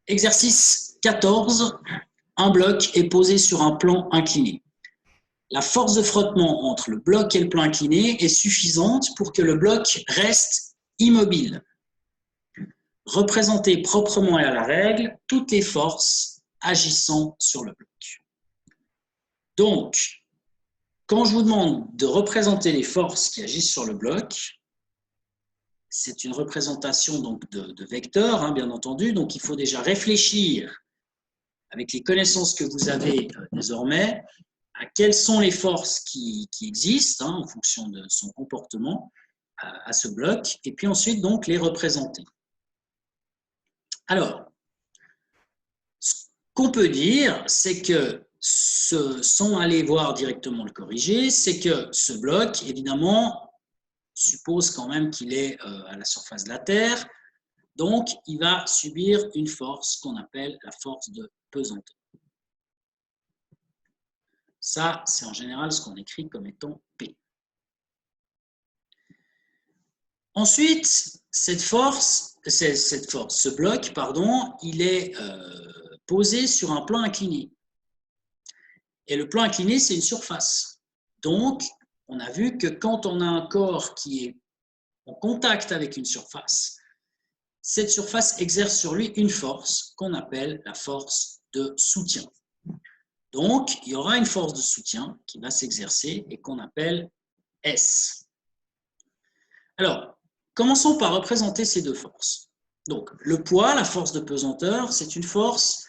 Exercice 14. Un bloc est posé sur un plan incliné. La force de frottement entre le bloc et le plan incliné est suffisante pour que le bloc reste immobile. Représentez proprement et à la règle toutes les forces agissant sur le bloc. Donc, quand je vous demande de représenter les forces qui agissent sur le bloc, c'est une représentation donc de vecteurs, bien entendu. Donc, il faut déjà réfléchir avec les connaissances que vous avez désormais à quelles sont les forces qui existent en fonction de son comportement à ce bloc, et puis ensuite donc les représenter. Alors, ce qu'on peut dire, c'est que, sans aller voir directement le corrigé, c'est que ce bloc, évidemment, suppose quand même qu'il est à la surface de la Terre, donc il va subir une force qu'on appelle la force de pesanteur. Ça, c'est en général ce qu'on écrit comme étant P. Ensuite, ce bloc, il est posé sur un plan incliné. Et le plan incliné, c'est une surface. Donc, on a vu que quand on a un corps qui est en contact avec une surface, cette surface exerce sur lui une force qu'on appelle la force de soutien. Donc, il y aura une force de soutien qui va s'exercer et qu'on appelle S. Alors, commençons par représenter ces deux forces. Donc, le poids, la force de pesanteur, c'est une force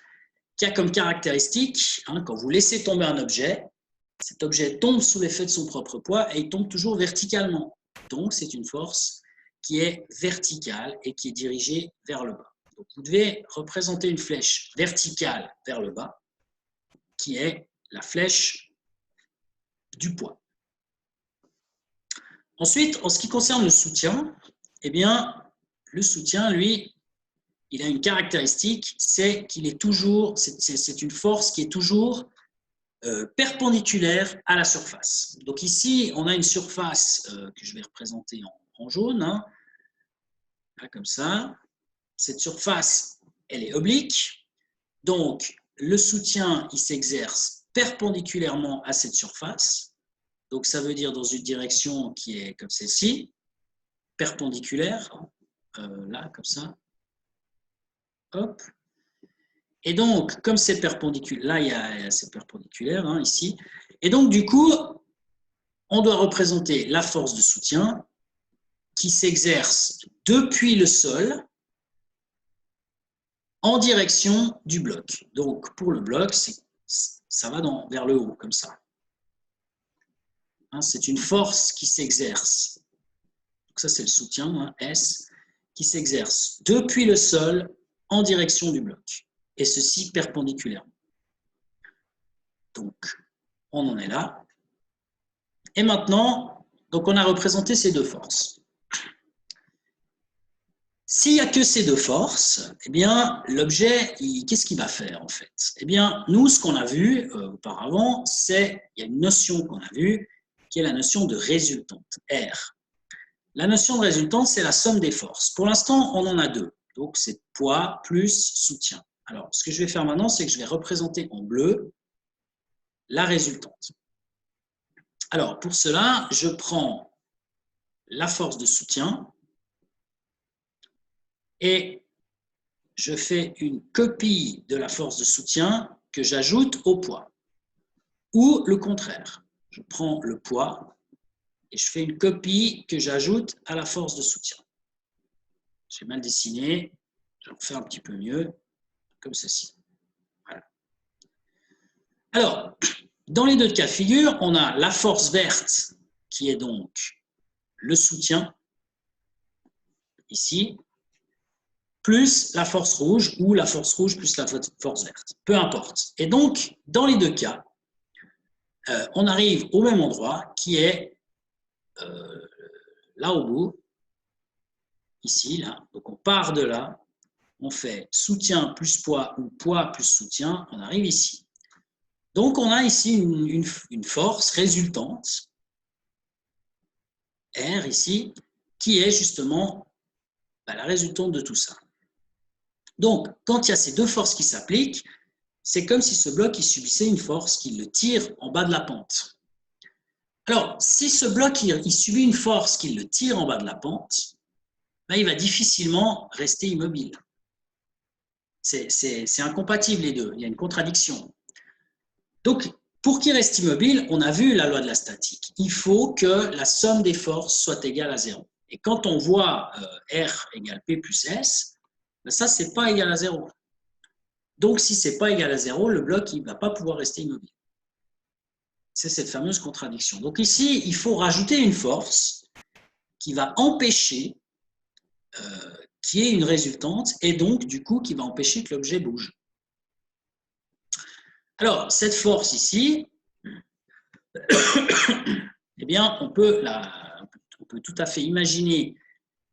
qui a comme caractéristique, quand vous laissez tomber un objet, cet objet tombe sous l'effet de son propre poids et il tombe toujours verticalement. Donc, c'est une force qui est verticale et qui est dirigée vers le bas. Donc, vous devez représenter une flèche verticale vers le bas, qui est la flèche du poids. Ensuite, en ce qui concerne le soutien, eh bien, le soutien, lui, il a une caractéristique, c'est qu'il est toujours, c'est une force qui est toujours perpendiculaire à la surface. Donc ici, on a une surface que je vais représenter en jaune, là, comme ça. Cette surface, elle est oblique. Donc, le soutien, il s'exerce perpendiculairement à cette surface. Donc, ça veut dire dans une direction qui est comme celle-ci, perpendiculaire, là, comme ça. Hop. Et donc, comme c'est perpendiculaire, là, il y a c'est perpendiculaire, ici. Et donc, du coup, on doit représenter la force de soutien qui s'exerce depuis le sol en direction du bloc. Donc, pour le bloc, ça va vers le haut, comme ça. C'est une force qui s'exerce. Donc ça, c'est le soutien, S, qui s'exerce depuis le sol en direction du bloc. Et ceci perpendiculairement. Donc, on en est là. Et maintenant, donc on a représenté ces deux forces. S'il n'y a que ces deux forces, eh bien, l'objet, qu'est-ce qu'il va faire en fait? Eh bien, nous, ce qu'on a vu auparavant, il y a une notion qu'on a vue, qui est la notion de résultante, R. La notion de résultante, c'est la somme des forces. Pour l'instant, on en a deux. Donc, c'est poids plus soutien. Alors, ce que je vais faire maintenant, c'est que je vais représenter en bleu la résultante. Alors, pour cela, je prends la force de soutien et je fais une copie de la force de soutien que j'ajoute au poids. Ou le contraire. Je prends le poids et je fais une copie que j'ajoute à la force de soutien. J'ai mal dessiné, je vais en faire un petit peu mieux, comme ceci. Voilà. Alors, dans les deux cas de figure, on a la force verte qui est donc le soutien, ici, plus la force rouge ou la force rouge plus la force verte. Peu importe. Et donc, dans les deux cas, on arrive au même endroit qui est là au bout, ici, là. Donc, on part de là, on fait soutien plus poids ou poids plus soutien, on arrive ici. Donc, on a ici une force résultante, R ici, qui est justement la résultante de tout ça. Donc, quand il y a ces deux forces qui s'appliquent, c'est comme si ce bloc il subissait une force qui le tire en bas de la pente. Alors, si ce bloc il subit une force qui le tire en bas de la pente, ben, il va difficilement rester immobile. C'est incompatible les deux, il y a une contradiction. Donc, pour qu'il reste immobile, on a vu la loi de la statique. Il faut que la somme des forces soit égale à 0. Et quand on voit R égale P plus S, ben ça, ce n'est pas égal à 0. Donc, si ce n'est pas égal à 0, le bloc ne va pas pouvoir rester immobile. C'est cette fameuse contradiction. Donc ici, il faut rajouter une force qui va empêcher qu'il y ait une résultante et donc, du coup, qui va empêcher que l'objet bouge. Alors, cette force ici, eh bien, on peut tout à fait imaginer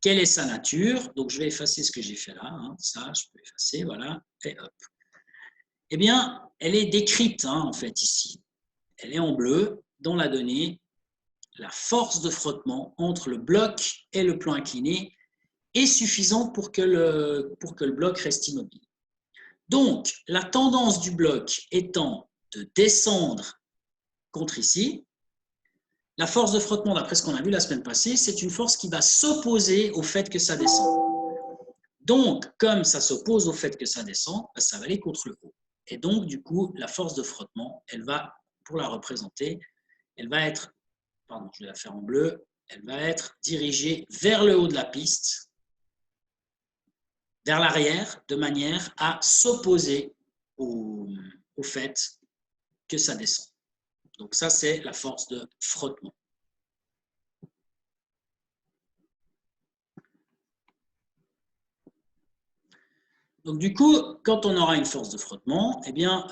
quelle est sa nature. Donc, je vais effacer ce que j'ai fait là. Hein, ça, je peux effacer, voilà, et hop. Eh bien, elle est décrite, hein, en fait, ici. Elle est en bleu dans la donnée. La force de frottement entre le bloc et le plan incliné est suffisante pour que le bloc reste immobile. Donc, la tendance du bloc étant de descendre contre ici, la force de frottement, d'après ce qu'on a vu la semaine passée, c'est une force qui va s'opposer au fait que ça descend. Donc, comme ça s'oppose au fait que ça descend, ça va aller contre le haut. Et donc, du coup, la force de frottement, elle va, pour la représenter, elle va être, pardon, je vais la faire en bleu, elle va être dirigée vers le haut de la piste, vers l'arrière, de manière à s'opposer au fait que ça descend. Donc ça, c'est la force de frottement. Donc du coup, quand on aura une force de frottement, eh bien,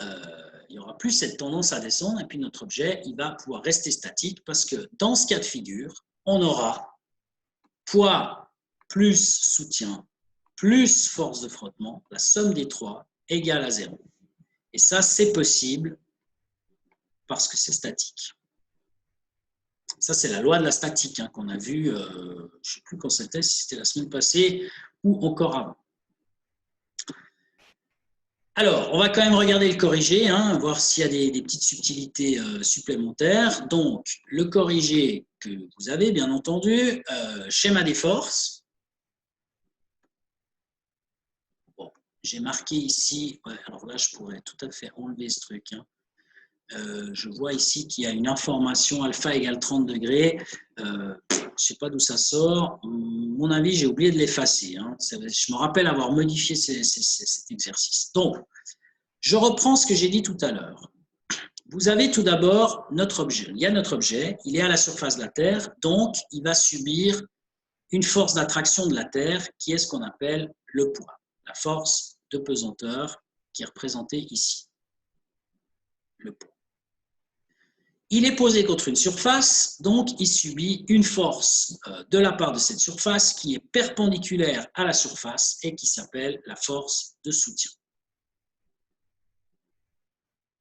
il n'y aura plus cette tendance à descendre et puis notre objet, il va pouvoir rester statique parce que dans ce cas de figure, on aura poids plus soutien plus force de frottement, la somme des trois égale à 0. Et ça, c'est possible parce que c'est statique. Ça, c'est la loi de la statique hein, qu'on a vu, je ne sais plus quand c'était, si c'était la semaine passée ou encore avant. Alors, on va quand même regarder le corrigé, hein, voir s'il y a des petites subtilités supplémentaires. Donc, le corrigé que vous avez, bien entendu, schéma des forces. Bon, j'ai marqué ici, ouais, alors là, je pourrais tout à fait enlever ce truc. Hein. Je vois ici qu'il y a une information alpha égale 30 degrés. Je ne sais pas d'où ça sort. Mon avis, j'ai oublié de l'effacer. Hein. Je me rappelle avoir modifié cet exercice. Donc, je reprends ce que j'ai dit tout à l'heure. Vous avez tout d'abord notre objet. Il y a notre objet, il est à la surface de la Terre, donc il va subir une force d'attraction de la Terre qui est ce qu'on appelle le poids, la force de pesanteur qui est représentée ici, le poids. Il est posé contre une surface, donc il subit une force de la part de cette surface qui est perpendiculaire à la surface et qui s'appelle la force de soutien.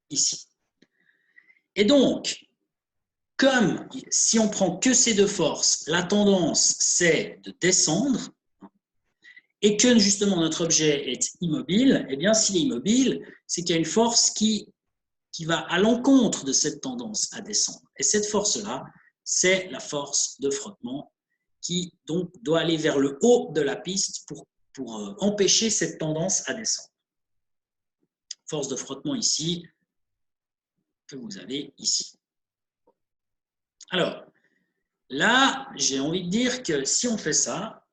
Ici. Et donc, comme si on prend que ces deux forces, la tendance c'est de descendre et que justement notre objet est immobile, eh bien s'il est immobile, c'est qu'il y a une force qui va à l'encontre de cette tendance à descendre. Et cette force-là, c'est la force de frottement qui donc doit aller vers le haut de la piste pour empêcher cette tendance à descendre. Force de frottement ici, que vous avez ici. Alors, là, j'ai envie de dire que si on fait ça,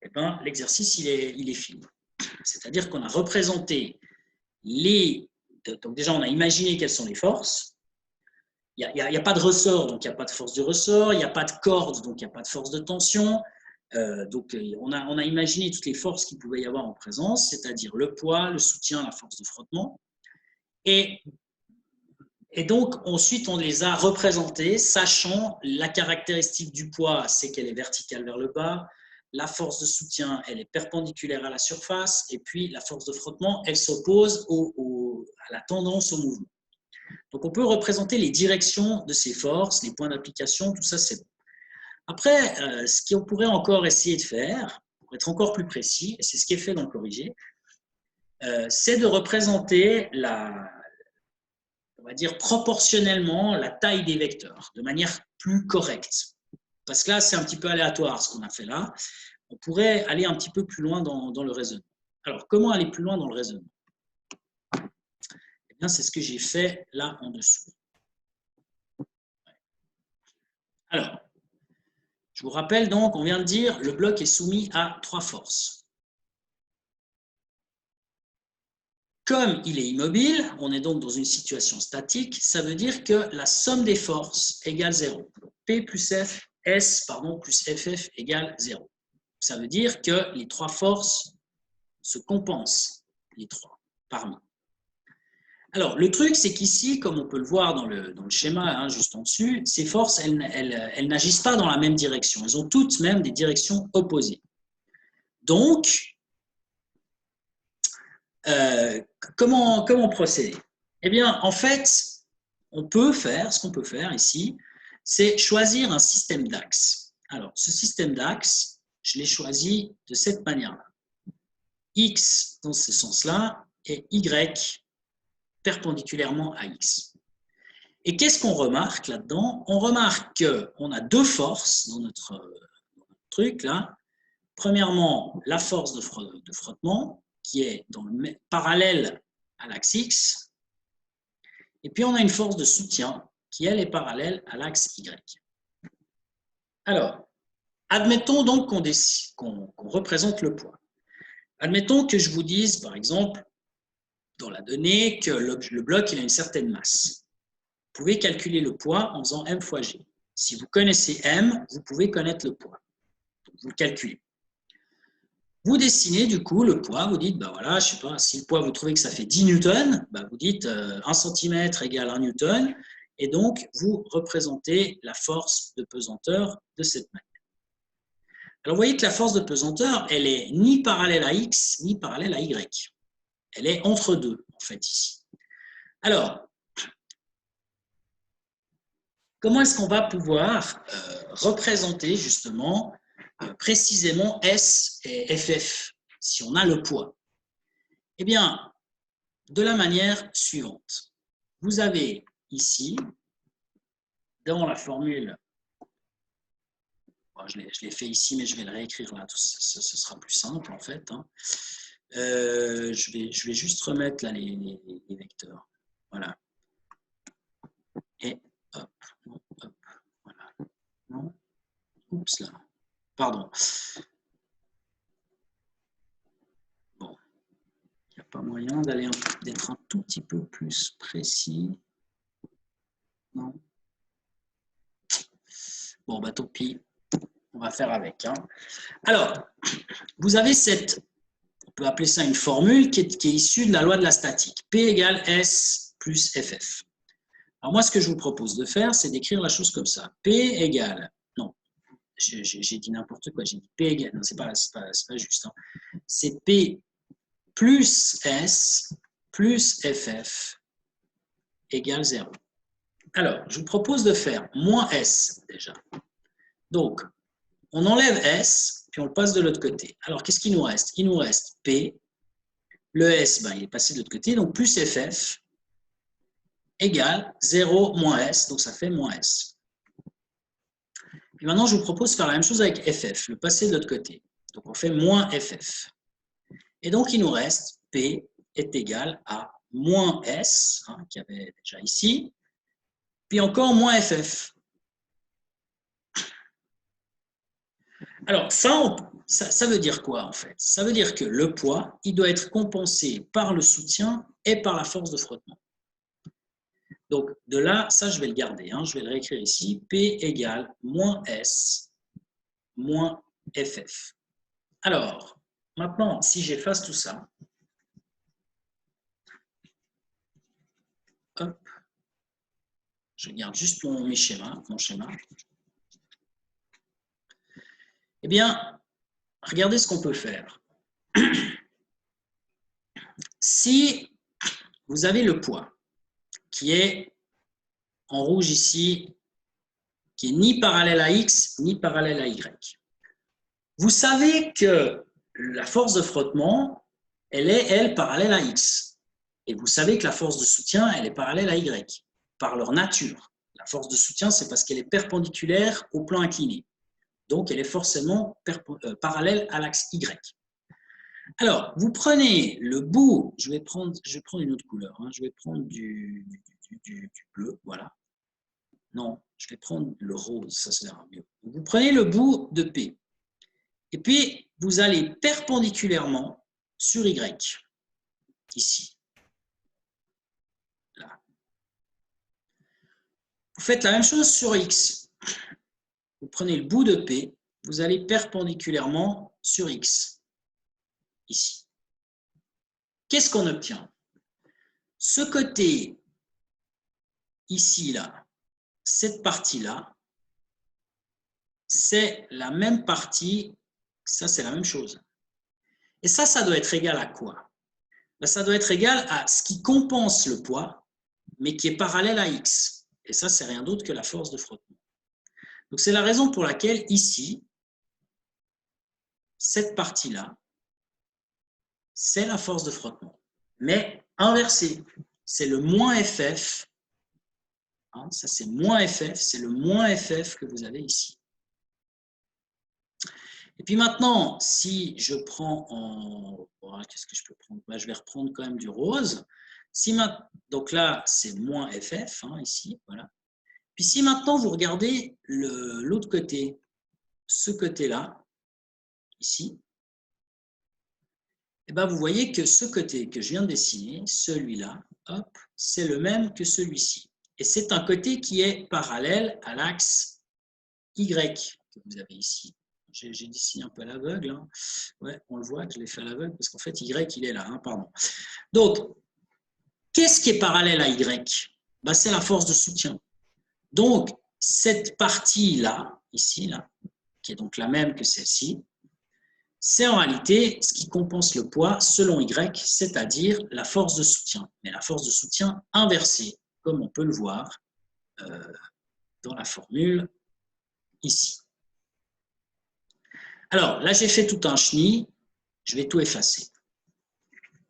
eh ben, l'exercice, il est fini. C'est-à-dire qu'on a représenté les... Donc déjà, on a imaginé quelles sont les forces. Il n'y a pas de ressort, donc il n'y a pas de force de ressort. Il n'y a pas de corde, donc il n'y a pas de force de tension. Donc on a imaginé toutes les forces qu'il pouvait y avoir en présence, c'est-à-dire le poids, le soutien, la force de frottement. Et donc, ensuite, on les a représentées, sachant la caractéristique du poids, c'est qu'elle est verticale vers le bas. La force de soutien, elle est perpendiculaire à la surface. Et puis, la force de frottement, elle s'oppose à la tendance au mouvement. Donc, on peut représenter les directions de ces forces, les points d'application, tout ça, c'est bon. Après, ce qu'on pourrait encore essayer de faire, pour être encore plus précis, et c'est ce qui est fait dans le corrigé, c'est de représenter on va dire proportionnellement la taille des vecteurs de manière plus correcte. Parce que là, c'est un petit peu aléatoire ce qu'on a fait là. On pourrait aller un petit peu plus loin dans le raisonnement. Alors, comment aller plus loin dans le raisonnement? Eh bien, c'est ce que j'ai fait là en dessous. Alors, je vous rappelle donc, on vient de dire, le bloc est soumis à 3 forces. Comme il est immobile, on est donc dans une situation statique, ça veut dire que la somme des forces égale 0. P plus F, S plus FF égale 0. Ça veut dire que les 3 forces se compensent, les 3, parmi. Alors, le truc, c'est qu'ici, comme on peut le voir dans le schéma, hein, juste en dessus, ces forces, elles n'agissent pas dans la même direction. Elles ont toutes même des directions opposées. Donc, comment procéder? Eh bien, en fait, ce qu'on peut faire ici, c'est choisir un système d'axes. Alors, ce système d'axes, je l'ai choisi de cette manière-là. X dans ce sens-là et Y perpendiculairement à X. Et qu'est-ce qu'on remarque là-dedans? On remarque qu'on a 2 forces dans notre truc là. Premièrement, la force de frottement qui est parallèle à l'axe X. Et puis, on a une force de soutien qui, elle, est parallèle à l'axe Y. Alors, admettons donc qu'on représente le poids. Admettons que je vous dise, par exemple, dans la donnée, que le bloc il a une certaine masse. Vous pouvez calculer le poids en faisant M fois G. Si vous connaissez M, vous pouvez connaître le poids. Donc, vous le calculez. Vous dessinez du coup le poids, vous dites, ben voilà, je sais pas, si le poids vous trouvez que ça fait 10 newtons, ben vous dites 1 cm égale 1 newton, et donc vous représentez la force de pesanteur de cette manière. Alors vous voyez que la force de pesanteur, elle est ni parallèle à X, ni parallèle à Y. Elle est entre deux, en fait, ici. Alors, comment est-ce qu'on va pouvoir représenter justement précisément S et FF, si on a le poids? Eh bien, de la manière suivante. Vous avez ici, dans la formule, bon, je l'ai fait ici, mais je vais le réécrire là, ce sera plus simple en fait. Hein. Je vais juste remettre là les vecteurs. Voilà. Et hop, voilà. Non. Oups là. Pardon. Bon. Il n'y a pas moyen d'être un tout petit peu plus précis. Non. Bon, bah tant pis. On va faire avec. Hein. Alors, vous avez on peut appeler ça une formule qui est issue de la loi de la statique. P égale S plus FF. Alors moi, ce que je vous propose de faire, c'est d'écrire la chose comme ça. P égale, non, j'ai dit n'importe quoi, j'ai dit P égale, non, c'est pas juste. Hein. C'est P plus S plus FF égale 0. Alors, je vous propose de faire moins S déjà. Donc, on enlève S, puis on le passe de l'autre côté. Alors, qu'est-ce qu'il nous reste? Il nous reste P. Le S, ben, il est passé de l'autre côté, donc plus FF égale 0 moins S, donc ça fait moins S. Puis maintenant, je vous propose de faire la même chose avec FF, le passer de l'autre côté. Donc, on fait moins FF. Et donc, il nous reste P est égal à moins S, hein, qu'il y avait déjà ici, puis encore moins FF. Alors, ça veut dire quoi en fait? Ça veut dire que le poids, il doit être compensé par le soutien et par la force de frottement. Donc, de là, ça, je vais le garder. Hein, je vais le réécrire ici. P égale moins S moins FF. Alors, maintenant, si j'efface tout ça, hop, je garde juste mon schéma. Eh bien, regardez ce qu'on peut faire. Si vous avez le poids qui est en rouge ici, qui est ni parallèle à X, ni parallèle à Y. Vous savez que la force de frottement, elle est, elle, parallèle à X. Et vous savez que la force de soutien, elle est parallèle à Y, par leur nature. La force de soutien, c'est parce qu'elle est perpendiculaire au plan incliné. Donc, elle est forcément parallèle à l'axe Y. Alors, vous prenez le bout, je vais prendre une autre couleur, hein, je vais prendre du bleu, voilà. Non, je vais prendre le rose, ça sera mieux. Vous prenez le bout de P, et puis vous allez perpendiculairement sur Y, ici. Là. Vous faites la même chose sur X. Vous prenez le bout de P, vous allez perpendiculairement sur X, ici. Qu'est-ce qu'on obtient? Ce côté, ici, là, cette partie-là, c'est la même partie, ça c'est la même chose. Et ça doit être égal à quoi? Ben, ça doit être égal à ce qui compense le poids, mais qui est parallèle à X. Et ça, c'est rien d'autre que la force de frottement. Donc c'est la raison pour laquelle ici, cette partie-là, c'est la force de frottement. Mais inversée, c'est le moins FF. Hein, ça c'est moins FF, c'est le moins FF que vous avez ici. Et puis maintenant, si je prends en... Qu'est-ce que je peux prendre? Je vais reprendre quand même du rose. Donc là, c'est moins FF, hein, ici. Voilà. Puis si maintenant, vous regardez l'autre côté, ce côté-là, ici, et ben vous voyez que ce côté que je viens de dessiner, celui-là, hop, c'est le même que celui-ci. Et c'est un côté qui est parallèle à l'axe Y que vous avez ici. J'ai dessiné un peu à l'aveugle. Hein. Ouais, on le voit que je l'ai fait à l'aveugle parce qu'en fait, Y, il est là. Hein, pardon. Donc, qu'est-ce qui est parallèle à Y? Ben, c'est la force de soutien. Donc, cette partie-là, ici, là, qui est donc la même que celle-ci, c'est en réalité ce qui compense le poids selon Y, c'est-à-dire la force de soutien. Mais la force de soutien inversée, comme on peut le voir dans la formule ici. Alors, là, j'ai fait tout un chenille. Je vais tout effacer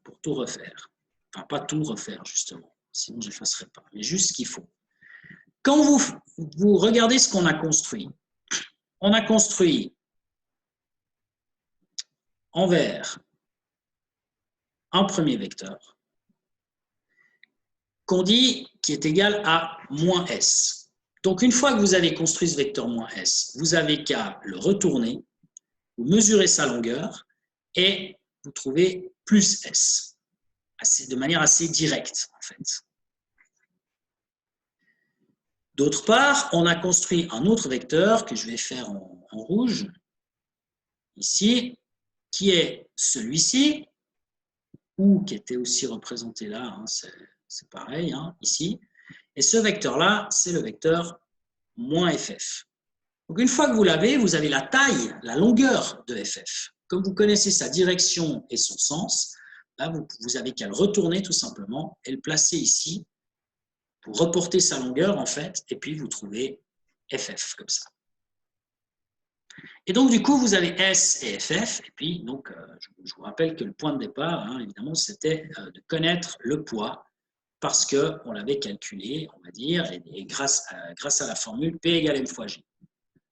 pour tout refaire. Enfin, pas tout refaire, justement. Sinon, je n'effacerai pas. Mais juste ce qu'il faut. Quand vous regardez ce qu'on a construit, on a construit en vert un premier vecteur qu'on dit qui est égal à moins S. Donc, une fois que vous avez construit ce vecteur moins S, vous n'avez qu'à le retourner, vous mesurez sa longueur et vous trouvez plus S, de manière assez directe, en fait. D'autre part, on a construit un autre vecteur que je vais faire en rouge, ici, qui est celui-ci, ou qui était aussi représenté là, hein, c'est pareil, hein, ici. Et ce vecteur-là, c'est le vecteur moins FF. Donc, une fois que vous l'avez, vous avez la taille, la longueur de FF. Comme vous connaissez sa direction et son sens, là, vous avez qu'à le retourner tout simplement et le placer ici pour reporter sa longueur, en fait, et puis vous trouvez FF, comme ça. Et donc, du coup, vous avez S et FF, et puis, donc, je vous rappelle que le point de départ, hein, évidemment, c'était de connaître le poids, parce qu'on l'avait calculé, on va dire, et grâce à la formule P égale M fois G.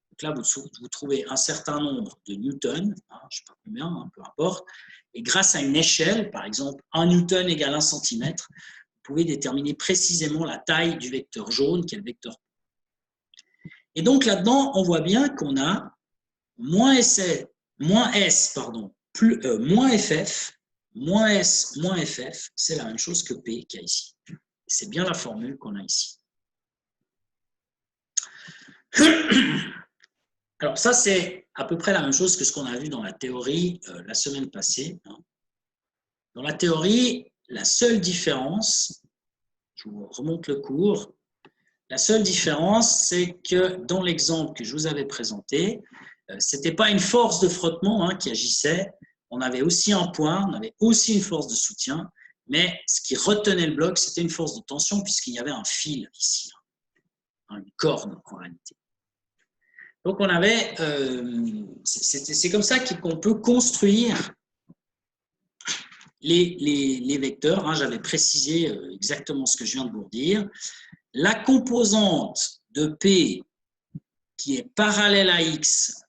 Donc là, vous trouvez un certain nombre de newtons, hein, je ne sais pas combien, hein, peu importe, et grâce à une échelle, par exemple, 1 newton égale 1 centimètre, vous pouvez déterminer précisément la taille du vecteur jaune, qui est le vecteur. Et donc là-dedans, on voit bien qu'on a moins S, moins FF, moins S, moins FF, c'est la même chose que P qu'il y a ici. C'est bien la formule qu'on a ici. Alors ça, c'est à peu près la même chose que ce qu'on a vu dans la théorie la semaine passée. Dans la théorie, la seule différence, je vous remonte le cours, la seule différence, c'est que dans l'exemple que je vous avais présenté, ce n'était pas une force de frottement qui agissait, on avait aussi un point, on avait aussi une force de soutien, mais ce qui retenait le bloc, c'était une force de tension puisqu'il y avait un fil ici, une corde en réalité. Donc on avait, c'est comme ça qu'on peut construire les vecteurs, hein, j'avais précisé exactement ce que je viens de vous dire. La composante de P qui est parallèle à X,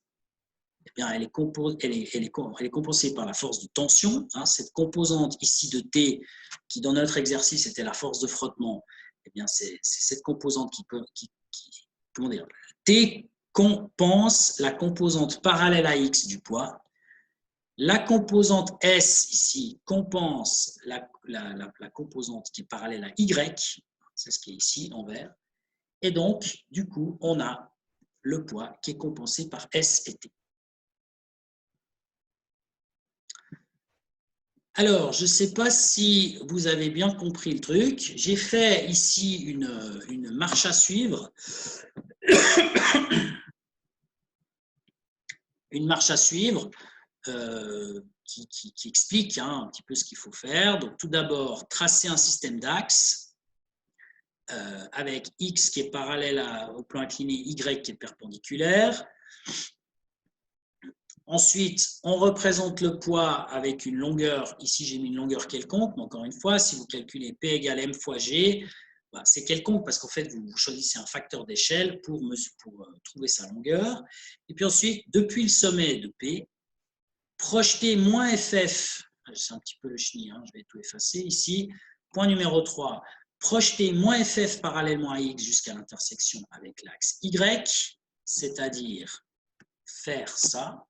eh bien, elle est compensée par la force de tension. Hein, cette composante ici de T, qui dans notre exercice était la force de frottement, eh bien, c'est cette composante comment dire, T compense la composante parallèle à X du poids. La composante S ici compense la composante qui est parallèle à Y, c'est ce qui est ici en vert. Et donc, du coup, on a le poids qui est compensé par S et T. Alors, je ne sais pas si vous avez bien compris le truc. J'ai fait ici une marche à suivre. Une marche à suivre qui explique un petit peu ce qu'il faut faire. Donc, tout d'abord, tracer un système d'axes avec X qui est parallèle au plan incliné, Y qui est perpendiculaire. Ensuite, on représente le poids avec une longueur. Ici, j'ai mis une longueur quelconque. Mais encore une fois, si vous calculez P égale M fois G, bah, c'est quelconque parce qu'en fait, vous choisissez un facteur d'échelle pour trouver sa longueur. Et puis ensuite, depuis le sommet de P, projeter moins FF. C'est un petit peu le chenille, hein, je vais tout effacer ici. Point numéro 3. Projeter moins FF parallèlement à X jusqu'à l'intersection avec l'axe Y, c'est-à-dire faire ça.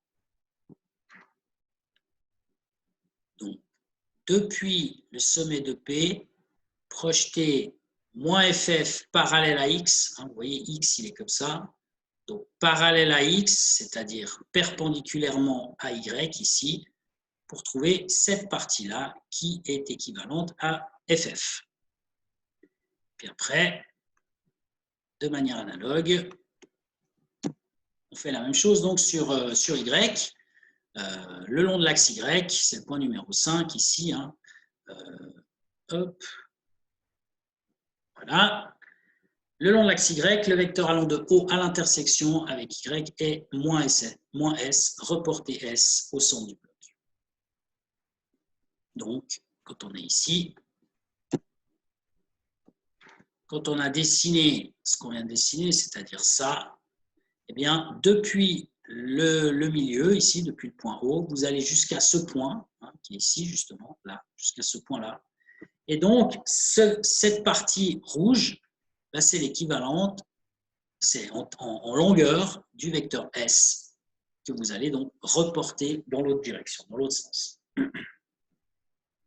Donc, depuis le sommet de P, projeter moins FF parallèle à X. Hein, vous voyez, X, il est comme ça. Donc, parallèle à X, c'est-à-dire perpendiculairement à Y ici, pour trouver cette partie-là qui est équivalente à FF. Puis après, de manière analogue, on fait la même chose donc sur Y. Le long de l'axe Y, c'est le point numéro 5 ici. Hein. Hop. Voilà. Le long de l'axe Y, le vecteur allant de haut à l'intersection avec Y est moins S, reporté S au centre du bloc. Donc, quand on est ici, quand on a dessiné ce qu'on vient de dessiner, c'est-à-dire ça, eh bien, depuis le milieu, ici, depuis le point haut, vous allez jusqu'à ce point, hein, qui est ici, justement, là, jusqu'à ce point-là. Et donc, cette partie rouge, là, c'est l'équivalente, c'est en longueur du vecteur S, que vous allez donc reporter dans l'autre direction, dans l'autre sens.